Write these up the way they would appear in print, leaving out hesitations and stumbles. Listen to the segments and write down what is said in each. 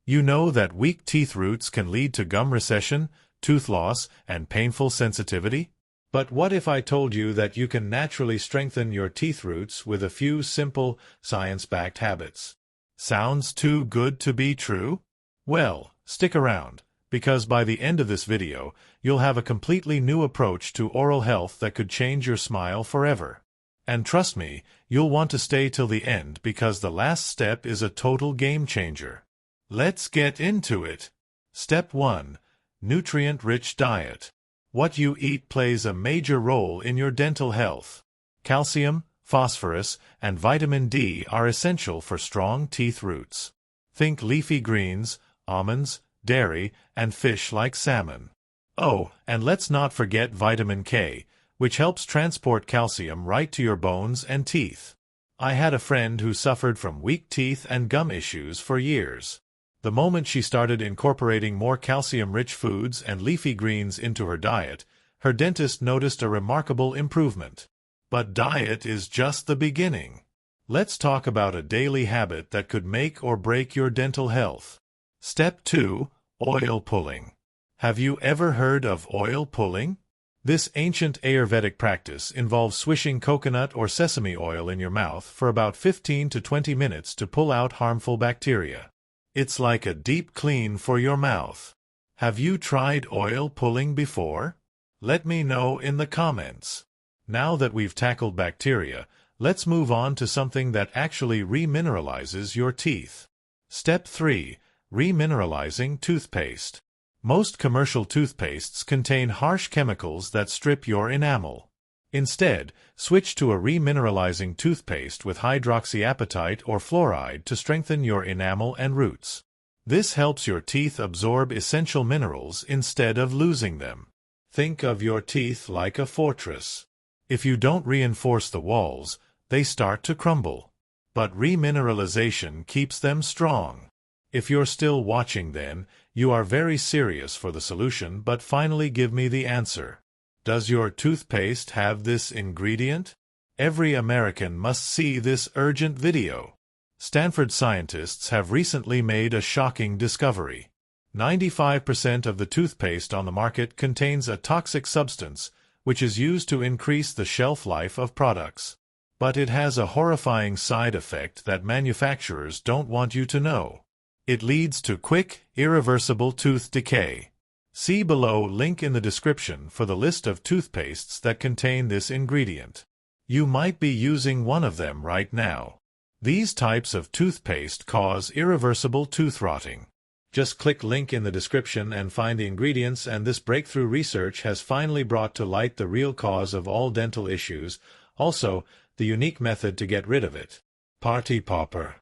You know that weak teeth roots can lead to gum recession, tooth loss, and painful sensitivity? But what if I told you that you can naturally strengthen your teeth roots with a few simple, science-backed habits? Sounds too good to be true? Well, stick around, because by the end of this video, you'll have a completely new approach to oral health that could change your smile forever. And trust me, you'll want to stay till the end because the last step is a total game changer. Let's get into it. Step 1. Nutrient-rich diet. What you eat plays a major role in your dental health. Calcium, phosphorus, and vitamin D are essential for strong teeth roots. Think leafy greens, almonds, dairy, and fish like salmon. Oh, and let's not forget vitamin K, which helps transport calcium right to your bones and teeth. I had a friend who suffered from weak teeth and gum issues for years. The moment she started incorporating more calcium-rich foods and leafy greens into her diet, her dentist noticed a remarkable improvement. But diet is just the beginning. Let's talk about a daily habit that could make or break your dental health. Step 2. Oil pulling. Have you ever heard of oil pulling? This ancient Ayurvedic practice involves swishing coconut or sesame oil in your mouth for about 15 to 20 minutes to pull out harmful bacteria. It's like a deep clean for your mouth. Have you tried oil pulling before? Let me know in the comments. Now that we've tackled bacteria, let's move on to something that actually remineralizes your teeth. Step 3. Remineralizing toothpaste. Most commercial toothpastes contain harsh chemicals that strip your enamel. Instead, switch to a remineralizing toothpaste with hydroxyapatite or fluoride to strengthen your enamel and roots. This helps your teeth absorb essential minerals instead of losing them. Think of your teeth like a fortress. If you don't reinforce the walls, they start to crumble. But remineralization keeps them strong. If you're still watching then, you are very serious for the solution, but finally give me the answer. Does your toothpaste have this ingredient? Every American must see this urgent video. Stanford scientists have recently made a shocking discovery. 95% of the toothpaste on the market contains a toxic substance, which is used to increase the shelf life of products. But it has a horrifying side effect that manufacturers don't want you to know. It leads to quick, irreversible tooth decay. See below link in the description for the list of toothpastes that contain this ingredient. You might be using one of them right now. These types of toothpaste cause irreversible tooth rotting. Just click link in the description and find the ingredients, and this breakthrough research has finally brought to light the real cause of all dental issues, also the unique method to get rid of it. Party popper.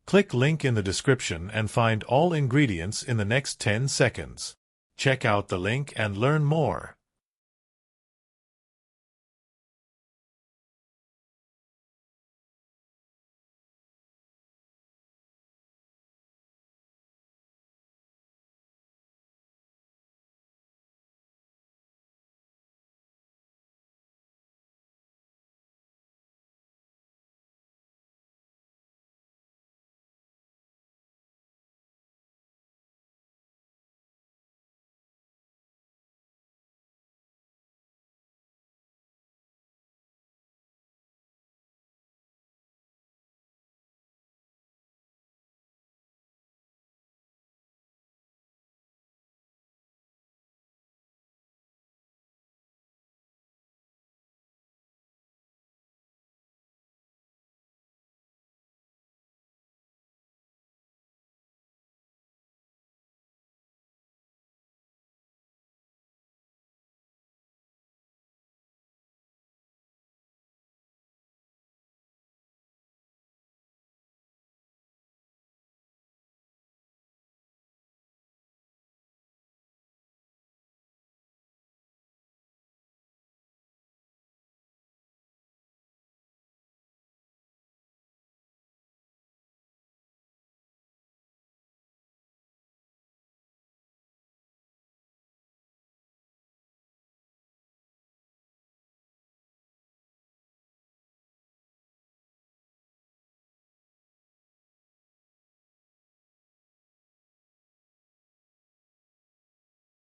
Click link in the description and find all ingredients in the next 10 seconds. Check out the link and learn more.